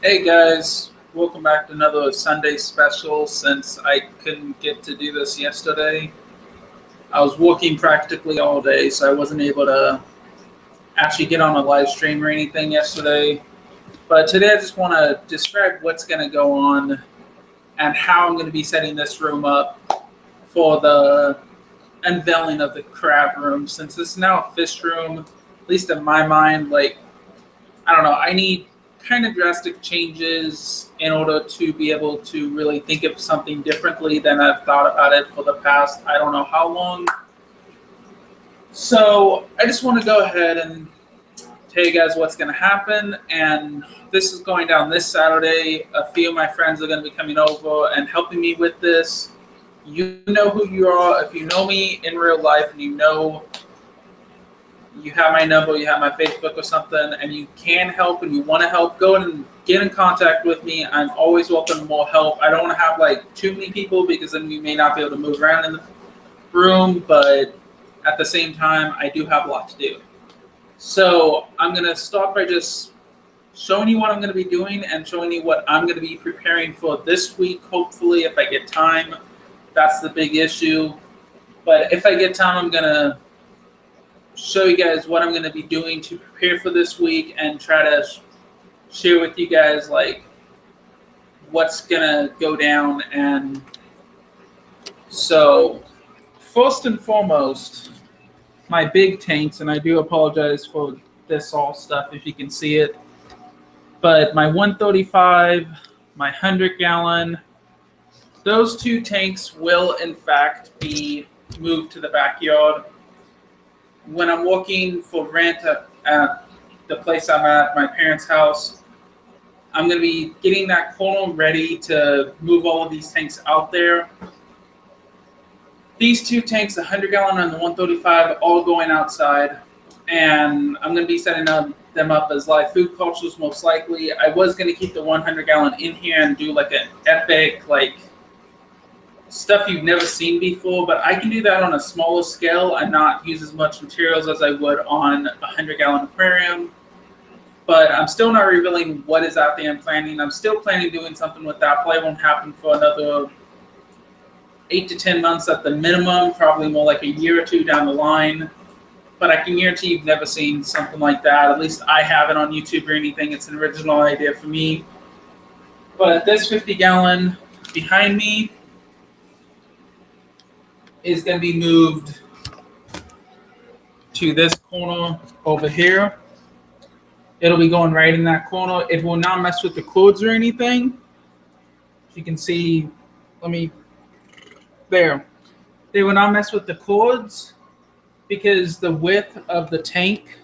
Hey guys, welcome back to another Sunday special. Since I couldn't get to do this yesterday, I was working practically all day, so I wasn't able to actually get on a live stream or anything yesterday. But today I just want to describe what's going to go on and how I'm going to be setting this room up for the unveiling of the crab room. Since it's now a fish room, at least in my mind, I don't know. I need kind of drastic changes in order to be able to really think of something differently than I've thought about it for the past, I don't know how long. So I just want to go ahead and tell you guys what's going to happen. And this is going down this Saturday. A few of my friends are going to be coming over and helping me with this. You know who you are. If you know me in real life and you have my number, you have my Facebook or something, and you can help and you want to help, go ahead and get in contact with me. I'm always welcome to more help. I don't want to have too many people because then we may not be able to move around in the room, but at the same time, I do have a lot to do. So I'm going to start by just showing you what I'm going to be doing and showing you what I'm going to be preparing for this week, hopefully, if I get time. That's the big issue. But if I get time, I'm going to show you guys what I'm going to be doing to prepare for this week and try to share with you guys what's going to go down. And so first and foremost, my big tanks, and I do apologize for this all stuff if you can see it, but my 135, my 100-gallon, those two tanks will in fact be moved to the backyard. When I'm working for rent at the place I'm at, my parents' house, I'm going to be getting that corner ready to move all of these tanks out there. These two tanks, the 100-gallon and the 135, all going outside. And I'm going to be setting them up as live food cultures most likely. I was going to keep the 100-gallon in here and do an epic, stuff you've never seen before, but I can do that on a smaller scale and not use as much materials as I would on a 100-gallon aquarium. But I'm still not revealing what is out there and planning. I'm still planning doing something with that. Probably won't happen for another 8 to 10 months at the minimum, probably more like a year or two down the line. But I can guarantee you've never seen something like that. At least I haven't on YouTube or anything. It's an original idea for me. But this 50-gallon behind me is going to be moved to this corner over here. It'll be going right in that corner. It will not mess with the cords or anything. You can see, there. They will not mess with the cords because the width of the tank,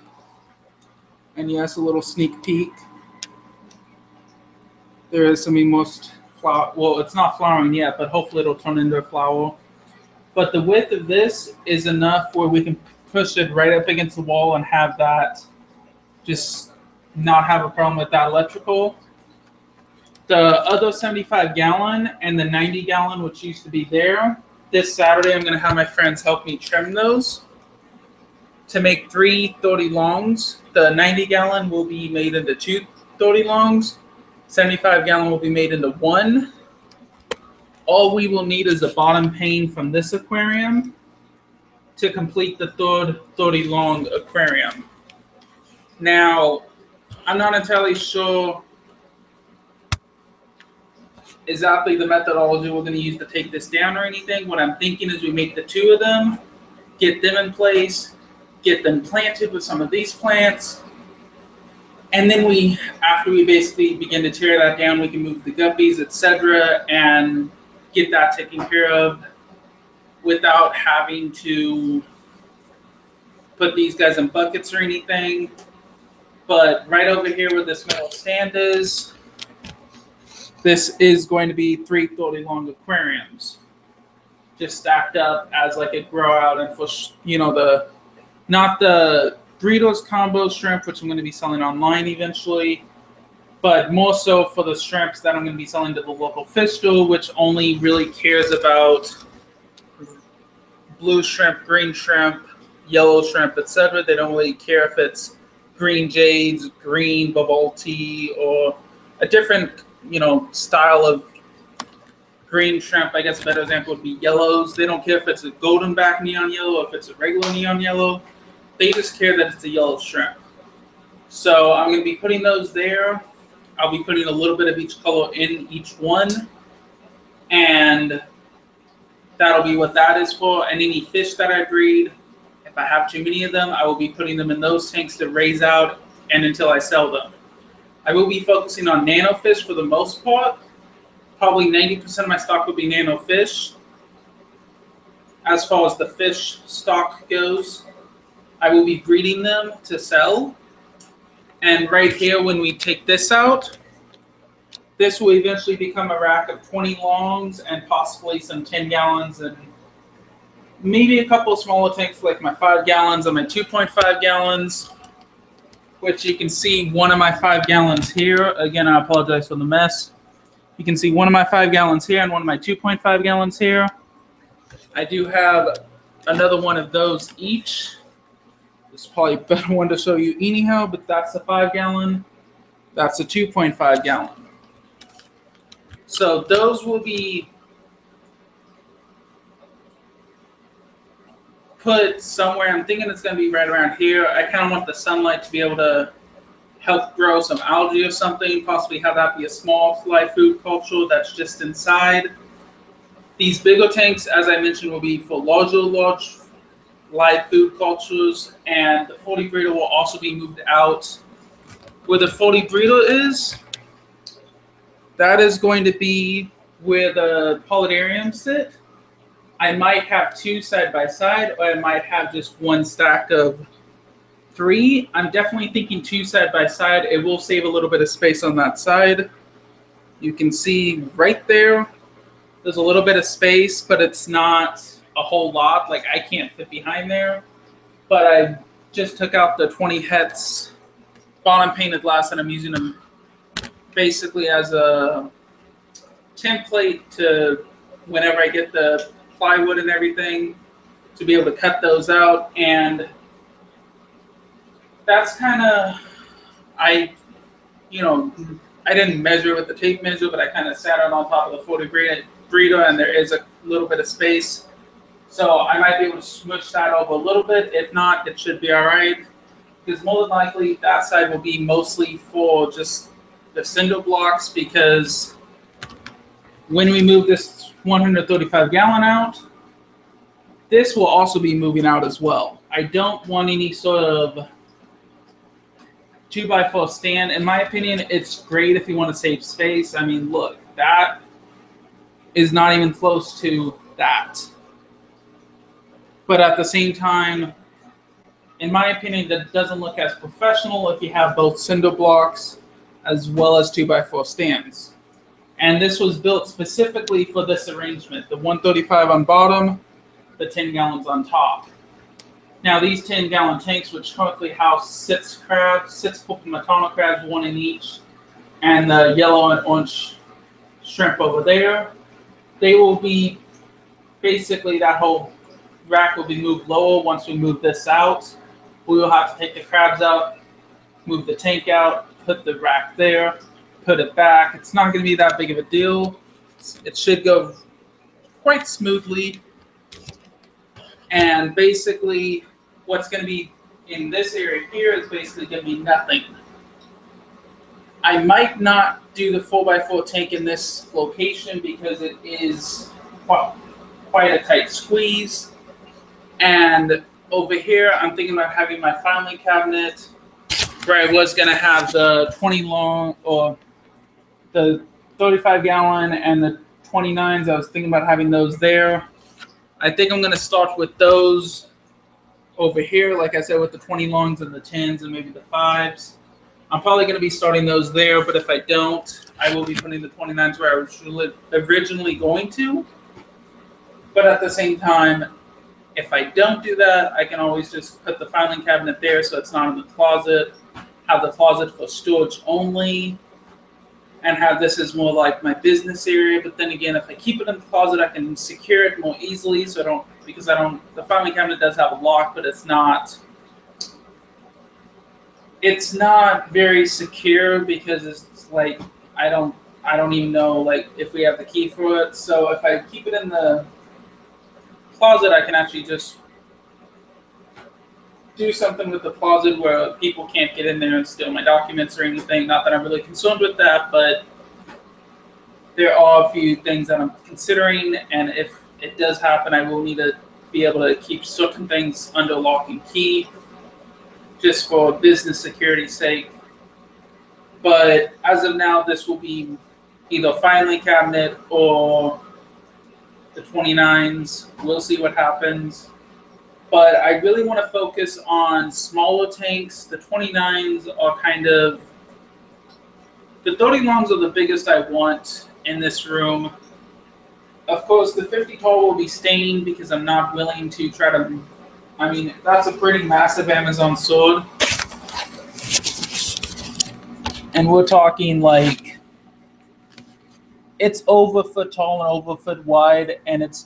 and yes, a little sneak peek. There is some most flower. Well, it's not flowering yet, but hopefully it'll turn into a flower. But the width of this is enough where we can push it right up against the wall and have that, just not have a problem with that electrical. The other 75-gallon and the 90-gallon, which used to be there, this Saturday I'm going to have my friends help me trim those to make 3 30 longs. The 90-gallon will be made into 2 30 longs. 75-gallon will be made into 1. All we will need is a bottom pane from this aquarium to complete the third 30-long aquarium. Now, I'm not entirely sure exactly the methodology we're going to use to take this down or anything. What I'm thinking is we make the 2 of them, get them in place, get them planted with some of these plants, and then after we basically begin to tear that down, we can move the guppies, etc., and get that taken care of without having to put these guys in buckets or anything. But right over here where this metal stand is, this is going to be 3 30-long aquariums, just stacked up as a grow out, and for not the breeders combo shrimp, which I'm going to be selling online eventually, but more so for the shrimps that I'm going to be selling to the local fish store, which only really cares about blue shrimp, green shrimp, yellow shrimp, etc. They don't really care if it's green jades, green babalti, or a different, style of green shrimp. I guess a better example would be yellows. They don't care if it's a golden back neon yellow, if it's a regular neon yellow. They just care that it's a yellow shrimp. So I'm going to be putting those there. I'll be putting a little bit of each color in each one. And that'll be what that is for. And any fish that I breed, if I have too many of them, I will be putting them in those tanks to raise out and until I sell them. I will be focusing on nano fish for the most part. Probably 90% of my stock will be nano fish. As far as the fish stock goes, I will be breeding them to sell. And right here, when we take this out, this will eventually become a rack of 20 longs and possibly some 10 gallons and maybe a couple of smaller tanks like my 5 gallons and my 2.5 gallons, which you can see one of my 5 gallons here. Again, I apologize for the mess. You can see one of my 5 gallons here and one of my 2.5 gallons here. I do have another one of those each. This is probably a better one to show you anyhow, but that's a 5 gallon. That's a 2.5 gallon. So those will be put somewhere. I'm thinking it's going to be right around here. I kind of want the sunlight to be able to help grow some algae or something, possibly have that be a small live food culture that's just inside. These bigger tanks, as I mentioned, will be for large live food cultures, and the 40 breeder will also be moved out. Where the 40 breeder is, that is going to be where the polydariums sit. I might have 2 side by side, or I might have just one stack of 3. I'm definitely thinking 2 side by side. It will save a little bit of space on that side. You can see right there, there's a little bit of space, but it's not a whole lot. Like, I can't fit behind there. But I just took out the 20 Hetz bottom painted glass, and I'm using them basically as a template to whenever I get the plywood and everything to be able to cut those out. And that's kind of, I didn't measure with the tape measure, but I kind of sat it on top of the 40 breeder, and there is a little bit of space. So I might be able to smush that over a little bit. If not, it should be all right. Because more than likely, that side will be mostly for just the cinder blocks, because when we move this 135 gallon out, this will also be moving out as well. I don't want any sort of 2x4 stand. In my opinion, it's great if you want to save space. I mean, look, that is not even close to that. But at the same time, in my opinion, that doesn't look as professional if you have both cinder blocks as well as 2x4 stands. And this was built specifically for this arrangement, the 135 on bottom, the 10 gallons on top. Now these 10 gallon tanks, which currently house 6 crabs, 6 Pulpamatana crabs, 1 in each, and the yellow and orange shrimp over there, they will be basically, that whole rack will be moved lower once we move this out. We will have to take the crabs out, move the tank out, put the rack there, put it back. It's not going to be that big of a deal. It should go quite smoothly. And basically, what's going to be in this area here is basically going to be nothing. I might not do the 4x4 tank in this location because it is quite a tight squeeze. And over here, I'm thinking about having my filing cabinet where I was going to have the 20 long, or the 35 gallon and the 29s. I was thinking about having those there. I think I'm going to start with those over here, like I said, with the 20 longs and the 10s and maybe the 5s. I'm probably going to be starting those there, but if I don't, I will be putting the 29s where I was originally going to. But at the same time, if I don't do that, I can always just put the filing cabinet there so it's not in the closet, have the closet for storage only, and have this as more like my business area. But then again, if I keep it in the closet, I can secure it more easily. So the filing cabinet does have a lock, but it's not very secure because it's like I don't even know like if we have the key for it. So if I keep it in the closet, I can actually just do something with the closet where people can't get in there and steal my documents or anything. Not that I'm really concerned with that, but there are a few things that I'm considering, and if it does happen, I will need to be able to keep certain things under lock and key just for business security's sake. But as of now, this will be either filing cabinet or the 29s. We'll see what happens. But I really want to focus on smaller tanks. The 29s are kind of, the 30 longs are the biggest I want in this room. Of course, the 50 tall will be staying because I'm not willing to try to, I mean, that's a pretty massive Amazon sword. And we're talking like, it's over foot tall and over foot wide, and it's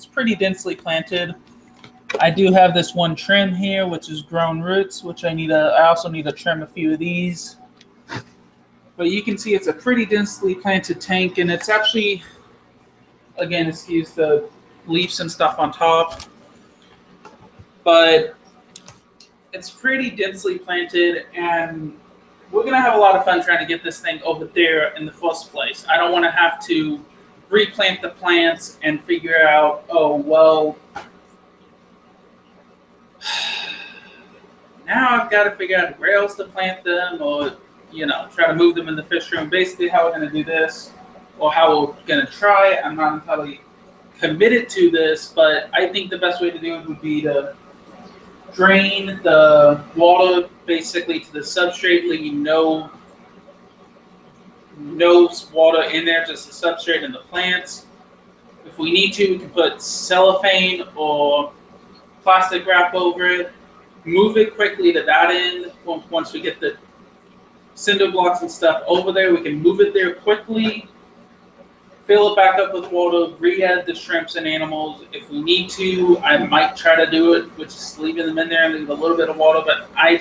pretty densely planted. I do have this one trim here, which is grown roots, which I also need to trim a few of these. But you can see it's a pretty densely planted tank, and it's actually, again, excuse the leaves and stuff on top, but it's pretty densely planted, and we're going to have a lot of fun trying to get this thing over there in the first place. I don't want to have to replant the plants and figure out, oh, well, now I've got to figure out where else to plant them, or, try to move them in the fish room. Basically how we're going to do this, or how we're going to try it. I'm not entirely committed to this, but I think the best way to do it would be to drain the water basically to the substrate, leaving no water in there, just the substrate and the plants. If we need to, we can put cellophane or plastic wrap over it, move it quickly to that end. Once we get the cinder blocks and stuff over there, we can move it there quickly, fill it back up with water, re-add the shrimps and animals. If we need to, I might try to do it, which is leaving them in there and leave a little bit of water, but I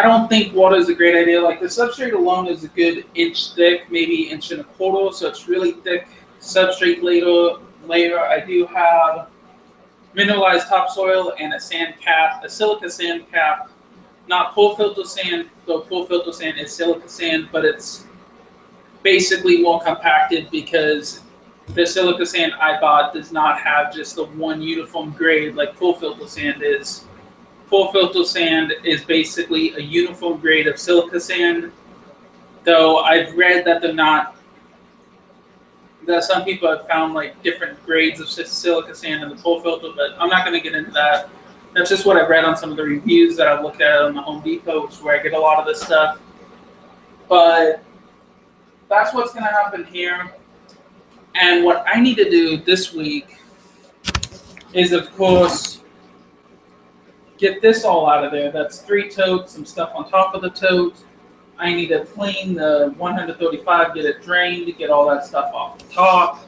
don't think water is a great idea. Like, the substrate alone is a good inch thick, maybe inch and a quarter, so it's really thick substrate layer. I do have mineralized topsoil and a silica sand cap, not pore filter sand, though pore filter sand is silica sand, but it's basically more compacted because the silica sand I bought does not have just the one uniform grade like pore filter sand is. Pore filter sand is basically a uniform grade of silica sand, though I've read that that some people have found like different grades of silica sand in the pore filter, but I'm not going to get into that. That's just what I've read on some of the reviews that I've looked at on the Home Depot, which is where I get a lot of this stuff. But that's what's going to happen here. And what I need to do this week is, of course, get this all out of there. That's 3 totes, some stuff on top of the tote. I need to clean the 135, get it drained, get all that stuff off the top.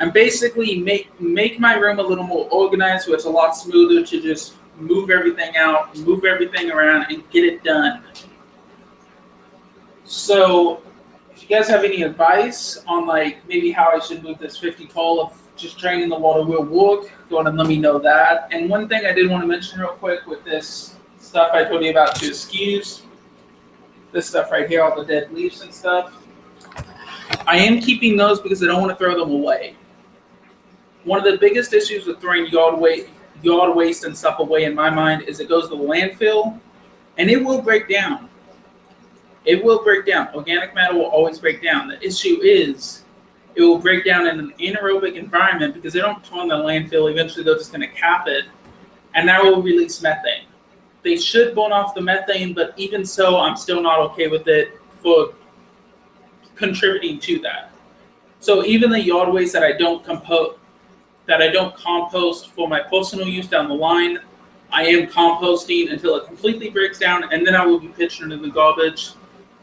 And basically make my room a little more organized, so it's a lot smoother to just move everything out, move everything around, and get it done. So if you guys have any advice on like maybe how I should move this 50 tall, if just draining the water will work, go ahead and let me know that. And one thing I did want to mention real quick with this stuff I told you about to excuse, this stuff right here, all the dead leaves and stuff, I am keeping those because I don't want to throw them away. One of the biggest issues with throwing yard waste and stuff away in my mind is it goes to the landfill and it will break down. It will break down. Organic matter will always break down. The issue is it will break down in an anaerobic environment because they don't turn the landfill. Eventually, they're just going to cap it, and that will release methane. They should burn off the methane, but even so, I'm still not okay with it for contributing to that. So even the yard waste that I don't compost for my personal use down the line, I am composting until it completely breaks down, and then I will be pitching it in the garbage.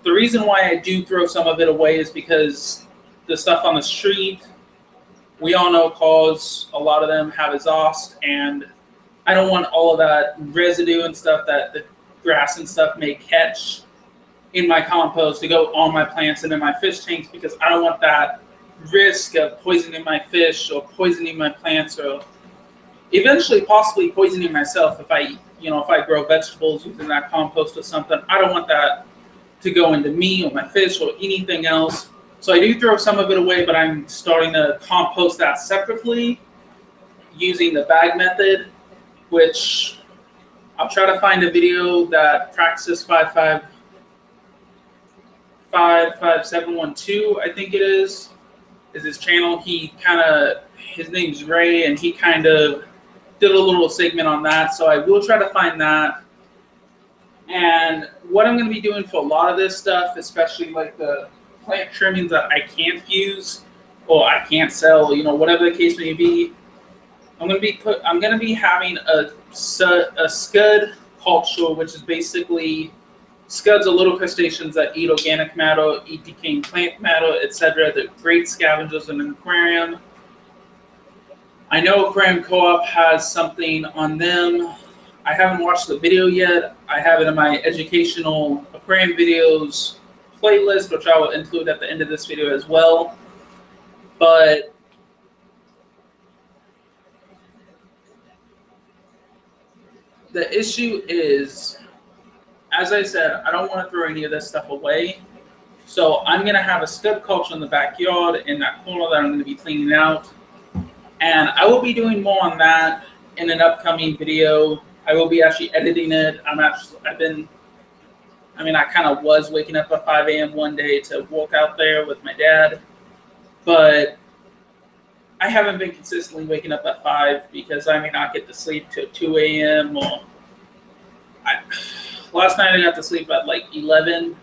The reason why I do throw some of it away is because the stuff on the street, we all know cars, a lot of them have exhaust, and I don't want all of that residue and stuff that the grass and stuff may catch in my compost to go on my plants and in my fish tanks, because I don't want that risk of poisoning my fish or poisoning my plants, or eventually possibly poisoning myself if I grow vegetables using that compost or something. I don't want that to go into me or my fish or anything else. So I do throw some of it away, but I'm starting to compost that separately using the bag method, which I'll try to find a video that Praxis 55712, I think it is his channel. His name's Ray, and he kind of did a little segment on that. So I will try to find that. And what I'm going to be doing for a lot of this stuff, especially like the plant trimmings that I can't use or I can't sell, whatever the case may be, I'm going to be having a scud culture, which is basically scuds are little crustaceans that eat organic matter, eat decaying plant matter, etc. They're great scavengers in an aquarium. I know Aquarium Co-op has something on them. I haven't watched the video yet. I have it in my educational aquarium videos playlist, which I will include at the end of this video as well. But the issue is, as I said, I don't want to throw any of this stuff away. So I'm going to have a scud culture in the backyard in that corner that I'm going to be cleaning out. And I will be doing more on that in an upcoming video. I will be actually editing it. I kind of was waking up at 5 a.m. one day to walk out there with my dad. But I haven't been consistently waking up at 5 because I may not get to sleep till 2 a.m. Last night I got to sleep at like 11.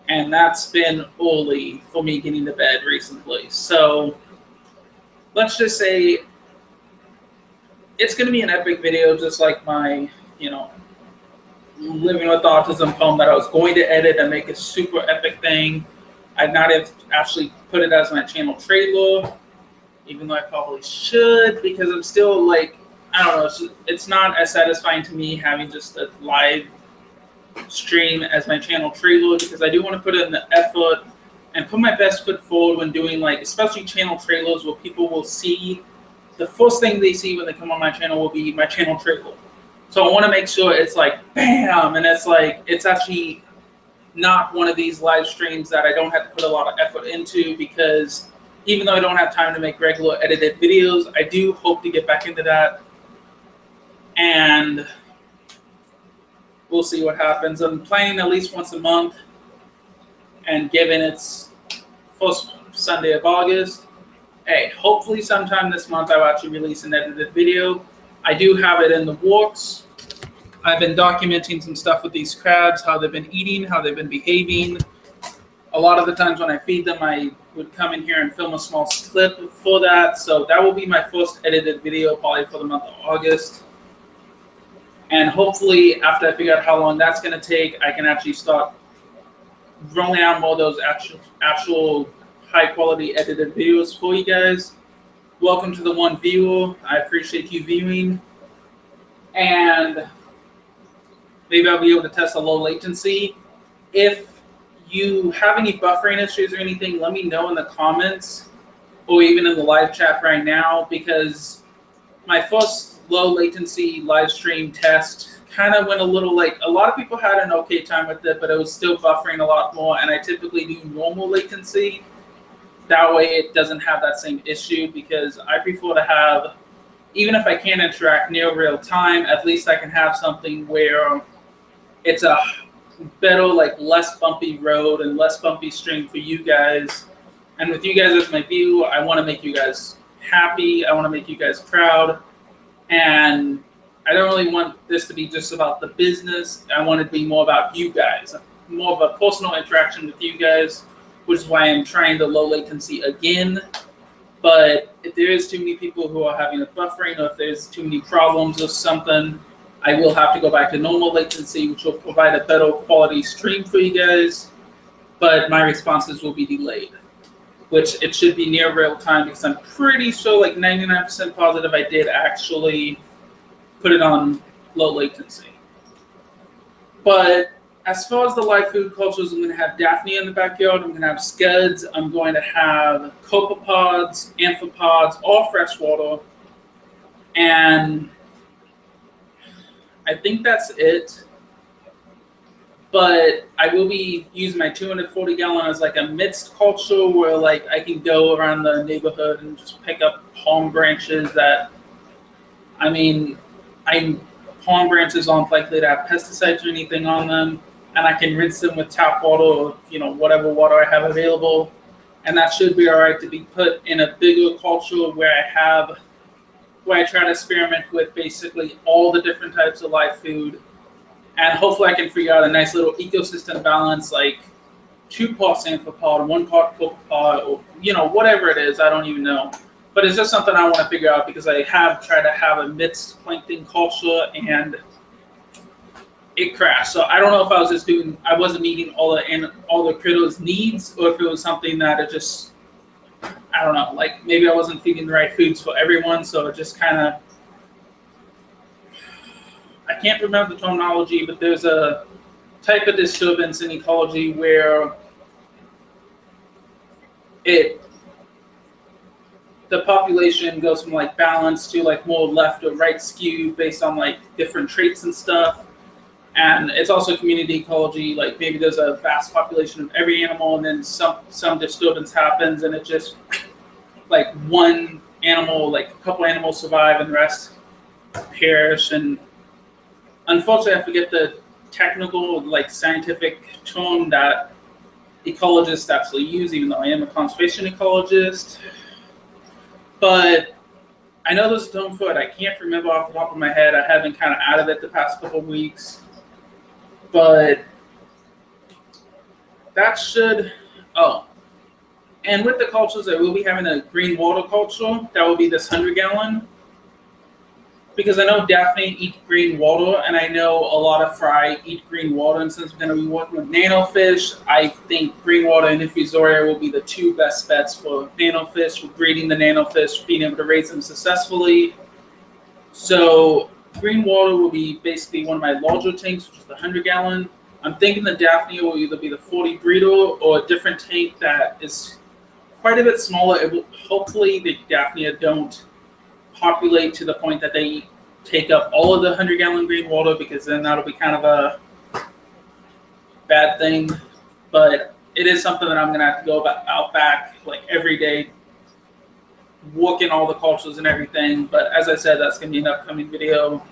And that's been early for me getting to bed recently. So let's just say it's going to be an epic video, just like my, Living with Autism poem that I was going to edit and make a super epic thing. I'd not have actually put it as my channel trailer, even though I probably should, because I'm still like, I don't know, it's not as satisfying to me having just a live stream as my channel trailer, because I do want to put in the effort and put my best foot forward when doing, like, especially channel trailers where people will see, the first thing they see when they come on my channel will be my channel trailer. So I want to make sure it's like, bam, and it's like, it's actually not one of these live streams that I don't have to put a lot of effort into, because even though I don't have time to make regular edited videos, I do hope to get back into that. And we'll see what happens. I'm planning at least once a month, and given it's first Sunday of August, hey, hopefully sometime this month I'll actually release an edited video. I do have it in the works. I've been documenting some stuff with these crabs, how they've been eating, how they've been behaving. A lot of the times when I feed them, I would come in here and film a small clip for that. So that will be my first edited video probably for the month of August. And hopefully after I figure out how long that's going to take, I can actually start rolling out more of those actual high quality edited videos for you guys. Welcome to the one viewer. I appreciate you viewing. And maybe I'll be able to test a low latency. If you have any buffering issues or anything, let me know in the comments or even in the live chat right now, because my first low latency live stream test kind of went a little, like, a lot of people had an okay time with it, but it was still buffering a lot more, and I typically do normal latency. That way it doesn't have that same issue, because I prefer to have, even if I can't interact near real time, at least I can have something where it's a better, like, less bumpy road and less bumpy stream for you guys. And with you guys as my viewer, I want to make you guys happy. I want to make you guys proud. And I don't really want this to be just about the business. I want it to be more about you guys, more of a personal interaction with you guys, which is why I'm trying the low latency again. But if there is too many people who are having a buffering, or if there's too many problems or something, I will have to go back to normal latency, which will provide a better quality stream for you guys. But my responses will be delayed, which it should be near real time, because I'm pretty sure, like 99% positive, I did actually put it on low latency. But as far as the live food cultures, I'm going to have Daphnia in the backyard. I'm going to have scuds. I'm going to have copepods, amphipods, all freshwater. And I think that's it. But I will be using my 240 gallon as like a mixed culture where like I can go around the neighborhood and just pick up palm branches that, I mean, palm branches aren't likely to have pesticides or anything on them, and I can rinse them with tap water or, you know, whatever water I have available. And that should be all right to be put in a bigger culture where I try to experiment with basically all the different types of live food. And hopefully I can figure out a nice little ecosystem balance, like 2 parts amphipod, 1 part copepod, or, you know, whatever it is, I don't even know. But it's just something I want to figure out because I have tried to have a mixed plankton culture and it crashed. So I don't know if I wasn't meeting all the critters' needs, or if it was something that it just, I don't know, like maybe I wasn't feeding the right foods for everyone. So it just kind of, I can't remember the terminology, but there's a type of disturbance in ecology where the population goes from like balance to like more left or right skew based on like different traits and stuff. And it's also community ecology, like maybe there's a vast population of every animal and then some disturbance happens and it just like one animal, like a couple animals survive and the rest perish. And unfortunately I forget the technical like scientific term that ecologists actually use, even though I am a conservation ecologist. But I know there's a term for it. I can't remember off the top of my head. I have been kind of out of it the past couple of weeks. But that should, and with the cultures, I will be having a green water culture. That will be this 100 gallon. Because I know Daphne eat green water, and I know a lot of fry eat green water. And since we're going to be working with nanofish, I think green water and infusoria will be the 2 best bets for nanofish, for breeding the nanofish, being able to raise them successfully. So green water will be basically one of my larger tanks, which is the 100 gallon. I'm thinking the Daphne will either be the 40 breeder or a different tank that is quite a bit smaller. It will, hopefully the Daphne don't populate to the point that they take up all of the 100 gallon green water, because then that'll be kind of a bad thing. But it is something that I'm going to have to go out back like every day, working all the cultures and everything. But as I said, that's going to be an upcoming video.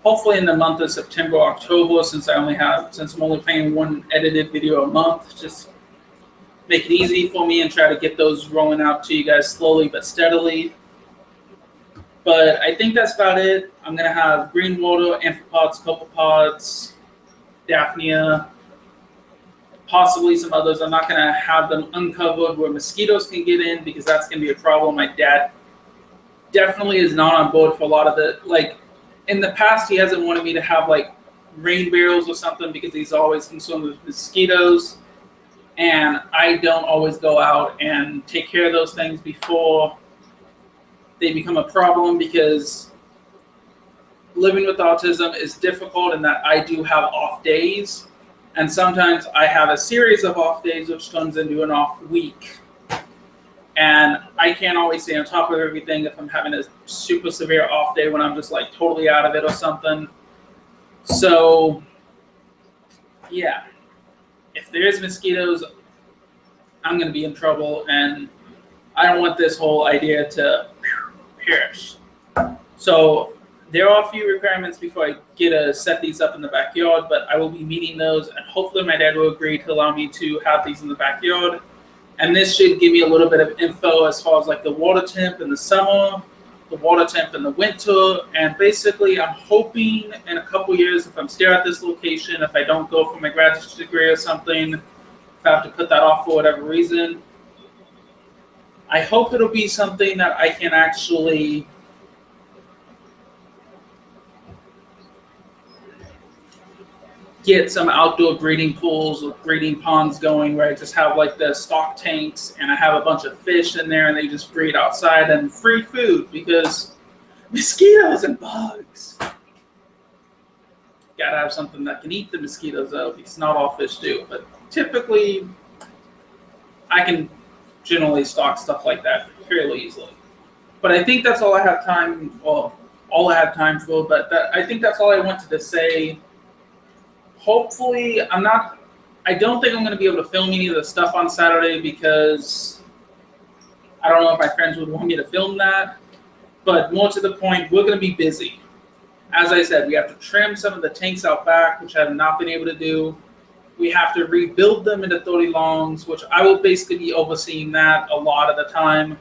Hopefully in the month of September, October, since I'm only planning 1 edited video a month, just make it easy for me and try to get those rolling out to you guys slowly but steadily. But I think that's about it. I'm going to have green water, amphipods, copepods, Daphnia, possibly some others. I'm not going to have them uncovered where mosquitoes can get in, because that's going to be a problem. My dad definitely is not on board for a lot of the, like, in the past he hasn't wanted me to have like rain barrels or something because he's always concerned with mosquitoes. And I don't always go out and take care of those things before they become a problem, because living with autism is difficult in that I do have off days, and sometimes I have a series of off days which turns into an off week, and I can't always stay on top of everything if I'm having a super severe off day when I'm just like totally out of it or something. So yeah, if there is mosquitoes, I'm going to be in trouble, and I don't want this whole idea to perish. So there are a few requirements before I get to set these up in the backyard, but I will be meeting those, and hopefully my dad will agree to allow me to have these in the backyard. And this should give me a little bit of info as far as like the water temp in the summer, the water temp in the winter, and basically I'm hoping in a couple years, if I'm still at this location, if I don't go for my graduate degree or something, if I have to put that off for whatever reason, I hope it'll be something that I can actually get some outdoor breeding pools or breeding ponds going, where I just have like the stock tanks and I have a bunch of fish in there and they just breed outside, and free food, because mosquitoes and bugs. Gotta have something that can eat the mosquitoes though, because not all fish do. But typically, I can generally stock stuff like that fairly easily. But I think that's all I have time. Well, all I have time for. But I think that's all I wanted to say. Hopefully, I don't think I'm going to be able to film any of the stuff on Saturday because I don't know if my friends would want me to film that. But more to the point, we're going to be busy. As I said, we have to trim some of the tanks out back, which I have not been able to do. We have to rebuild them into 30 longs, which I will basically be overseeing that a lot of the time.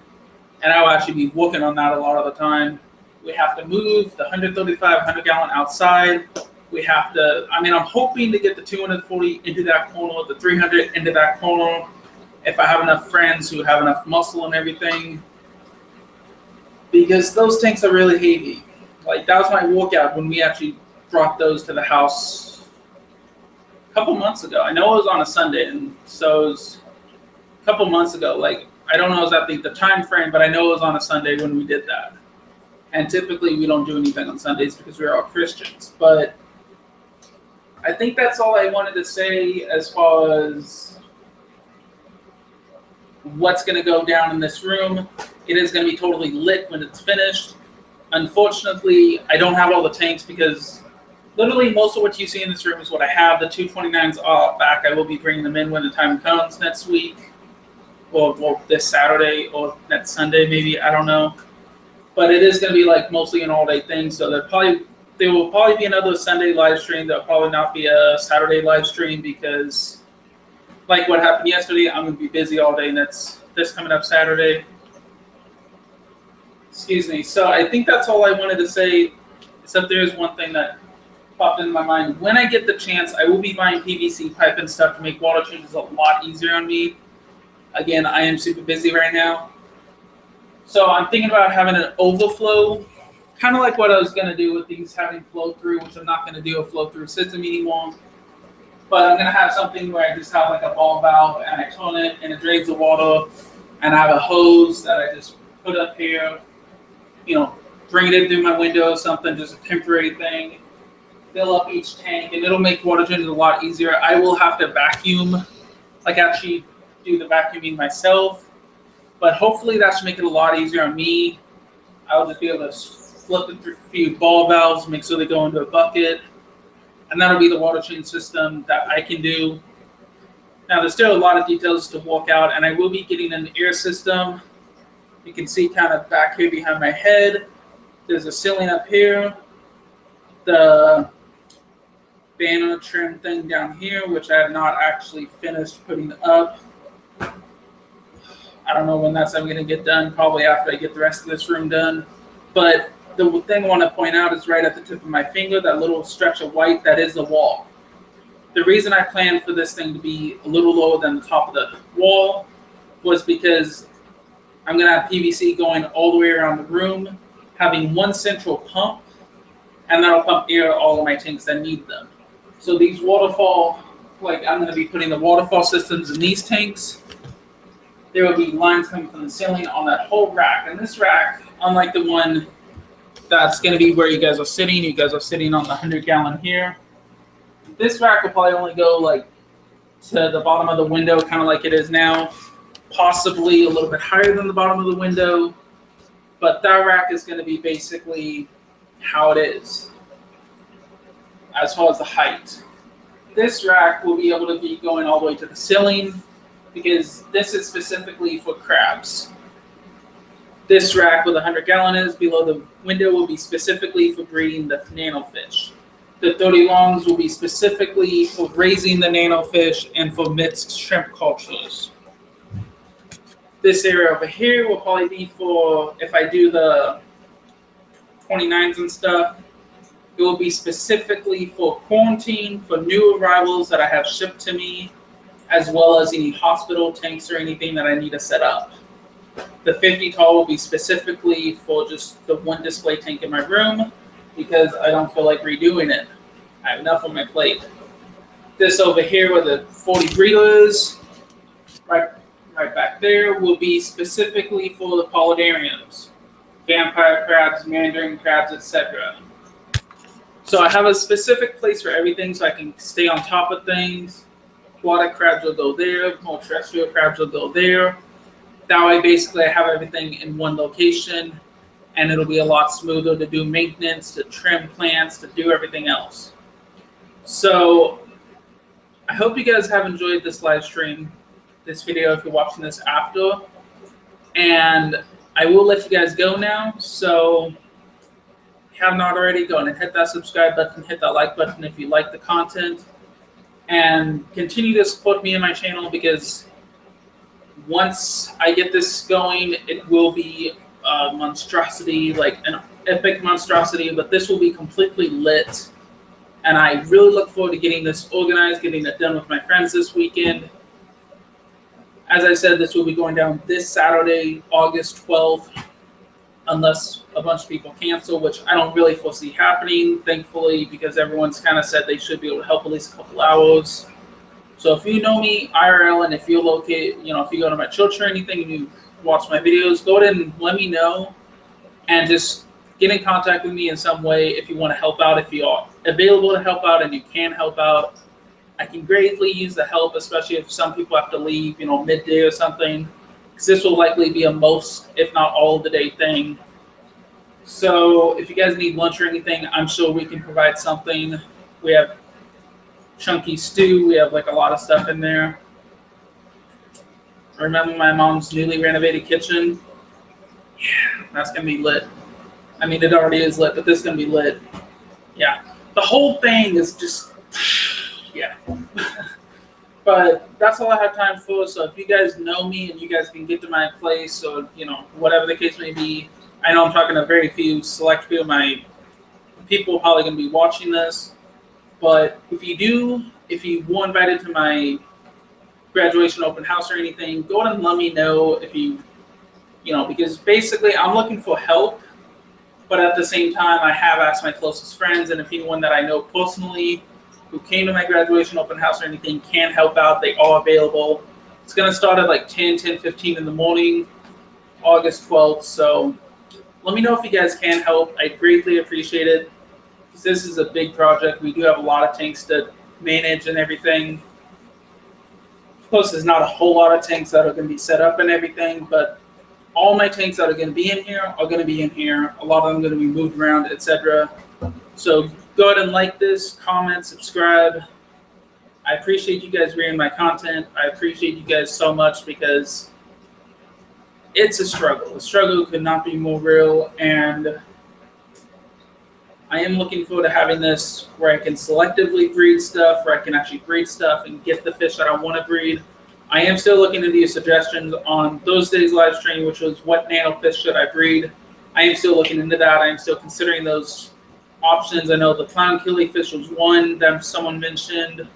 And I will actually be working on that a lot of the time. We have to move the 135, 100 gallon outside. We have to, I'm hoping to get the 240 into that corner, the 300 into that corner, if I have enough friends who have enough muscle and everything. Because those tanks are really heavy. Like, that was my workout when we actually brought those to the house a couple months ago. I know it was on a Sunday, and so it was a couple months ago. Like, I don't know exactly the time frame, but I know it was on a Sunday when we did that. And typically we don't do anything on Sundays because we're all Christians. But I think that's all I wanted to say as far as what's going to go down in this room. It is going to be totally lit when it's finished. Unfortunately, I don't have all the tanks because literally most of what you see in this room is what I have. The 229s are back. I will be bringing them in when the time comes next week, or this Saturday, or next Sunday maybe. I don't know. But it is going to be like mostly an all-day thing. So there will probably be another Sunday live stream. There'll probably not be a Saturday live stream because, like what happened yesterday, I'm going to be busy all day. And that's this coming up Saturday. Excuse me. So I think that's all I wanted to say, except there is one thing that popped into my mind. When I get the chance, I will be buying PVC pipe and stuff to make water changes a lot easier on me. Again, I am super busy right now. So I'm thinking about having an overflow, kind of like what I was going to do with these having flow through, which I'm not going to do a flow through system anymore. But I'm going to have something where I just have like a ball valve and I turn it and it drains the water, and I have a hose that I just put up here. Bring it in through my window or something, just a temporary thing. Fill up each tank, and it'll make water changes a lot easier. I will have to vacuum, like actually do the vacuuming myself, but hopefully that should make it a lot easier on me. I'll just be able to flip it through a few ball valves, make sure they go into a bucket, and that'll be the water change system that I can do. Now, there's still a lot of details to walk out, and I will be getting an air system. You can see kind of back here behind my head, there's a ceiling up here, the banner trim thing down here, which I have not actually finished putting up. I don't know when that's going to get done, probably after I get the rest of this room done. But the thing I want to point out is right at the tip of my finger, that little stretch of white, that is the wall. The reason I planned for this thing to be a little lower than the top of the wall was because I'm going to have PVC going all the way around the room, having one central pump, and that'll pump air all of my tanks that need them. So these waterfall, like I'm going to be putting the waterfall systems in these tanks. There will be lines coming from the ceiling on that whole rack. And this rack, unlike the one that's going to be where you guys are sitting on the 100-gallon here. This rack will probably only go like to the bottom of the window, kind of like it is now. Possibly a little bit higher than the bottom of the window. But that rack is going to be basically how it is as far as the height. This rack will be able to be going all the way to the ceiling because this is specifically for crabs. This rack with 100-gallon is below the window will be specifically for breeding the nanofish. The 30 longs will be specifically for raising the nanofish and for mixed shrimp cultures. This area over here will probably be for, if I do the 29s and stuff, it will be specifically for quarantine for new arrivals that I have shipped to me, as well as any hospital tanks or anything that I need to set up. The 50 tall will be specifically for just the one display tank in my room because I don't feel like redoing it. I have enough on my plate. This over here where the 40 breeder is, right back there, will be specifically for the polydariums, vampire crabs, mandarin crabs, etc. So I have a specific place for everything so I can stay on top of things. Aquatic crabs will go there, more terrestrial crabs will go there. That way, basically, I have everything in one location, and it'll be a lot smoother to do maintenance, to trim plants, to do everything else. So I hope you guys have enjoyed this live stream, this video, if you're watching this after. And I will let you guys go now. So if you have not already, go and hit that subscribe button, hit that like button if you like the content, and continue to support me and my channel, because once I get this going, it will be a monstrosity, like an epic monstrosity, but this will be completely lit. And I really look forward to getting this organized, getting it done with my friends this weekend. As I said, this will be going down this Saturday, August 12th, unless a bunch of people cancel, which I don't really foresee happening, thankfully, because everyone's kind of said they should be able to help at least a couple hours. So if you know me IRL, and if you're located, if you go to my church or anything and you watch my videos, go ahead and let me know, and just get in contact with me in some way if you want to help out. If you are available to help out and you can help out, I can greatly use the help, especially if some people have to leave, midday or something, because this will likely be a most, if not all of the day thing. So if you guys need lunch or anything, I'm sure we can provide something. We have chunky stew. We have like a lot of stuff in there. Remember my mom's newly renovated kitchen? Yeah, that's going to be lit. I mean, it already is lit, but this is going to be lit. Yeah. The whole thing is just, yeah. But that's all I have time for. So if you guys know me and you guys can get to my place, or, whatever the case may be, I know I'm talking to very select few of my people probably going to be watching this. But if you were invited to my graduation open house or anything, go ahead and let me know if because basically I'm looking for help, but at the same time I have asked my closest friends, and if anyone that I know personally who came to my graduation open house or anything can help out, they are available. It's going to start at like 10:15 in the morning, August 12th. So let me know if you guys can help. I greatly appreciate it. This is a big project. We do have a lot of tanks to manage and everything. Of course, there's not a whole lot of tanks that are going to be set up and everything, but all my tanks that are going to be in here are going to be in here. A lot of them are going to be moved around, etc. So go ahead and like this, comment, subscribe. I appreciate you guys reading my content. I appreciate you guys so much, because it's a struggle. The struggle could not be more real, and I am looking forward to having this where I can selectively breed stuff, where I can actually breed stuff and get the fish that I want to breed. I am still looking into your suggestions on Thursday's live stream, which was what nano fish should I breed. I am still looking into that. I am still considering those options. I know the clown killifish was one that someone mentioned.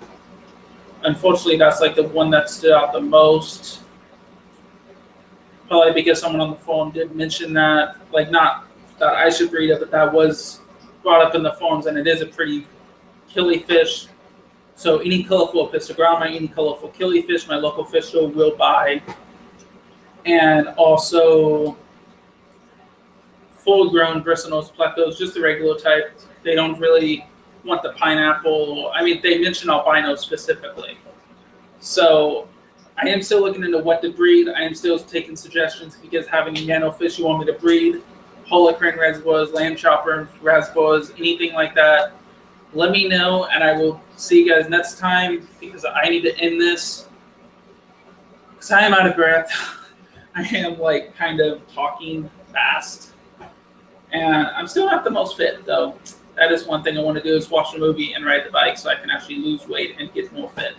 Unfortunately, that's like the one that stood out the most. Probably because someone on the phone did mention that, like, not that I should breed it, but that was brought up in the forums, and it is a pretty killifish. So any colorful pistogramma, any colorful killifish, my local fish store will buy. And also full-grown Bristlenose plecos, just the regular type. They don't really want the pineapple. I mean, they mention albino specifically. So I am still looking into what to breed. I am still taking suggestions. If you guys have any nano fish you want me to breed, holocrine reservoirs, lamb chopper reservoirs, anything like that, let me know, and I will see you guys next time, because I need to end this because I am out of breath. I am like kind of talking fast, and I'm still not the most fit, though. That is one thing I want to do, is watch a movie and ride the bike so I can actually lose weight and get more fit.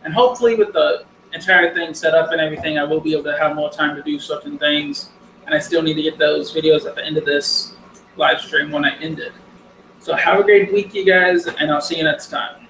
And hopefully with the entire thing set up and everything, I will be able to have more time to do certain things. And I still need to get those videos at the end of this live stream when I end it. So have a great week, you guys, and I'll see you next time.